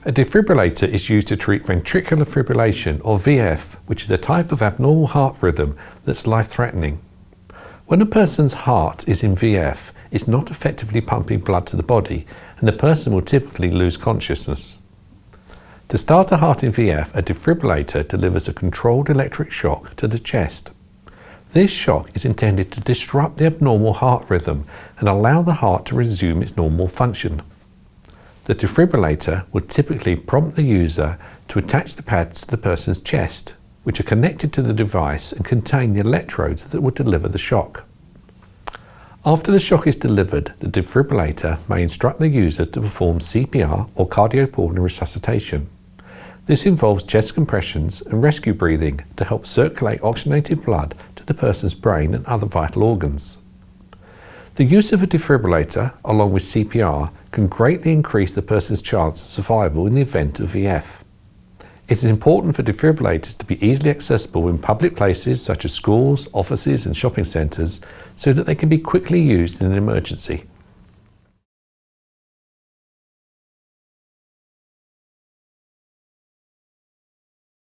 A defibrillator is used to treat ventricular fibrillation, or VF, which is a type of abnormal heart rhythm that's life-threatening. When a person's heart is in VF, it's not effectively pumping blood to the body, and the person will typically lose consciousness. To start a heart in VF, a defibrillator delivers a controlled electric shock to the chest. This shock is intended to disrupt the abnormal heart rhythm and allow the heart to resume its normal function. The defibrillator would typically prompt the user to attach the pads to the person's chest, which are connected to the device and contain the electrodes that would deliver the shock. After the shock is delivered, the defibrillator may instruct the user to perform CPR or cardiopulmonary resuscitation. This involves chest compressions and rescue breathing to help circulate oxygenated blood to the person's brain and other vital organs. The use of a defibrillator, along with CPR, can greatly increase the person's chance of survival in the event of VF. It is important for defibrillators to be easily accessible in public places such as schools, offices and shopping centres so that they can be quickly used in an emergency.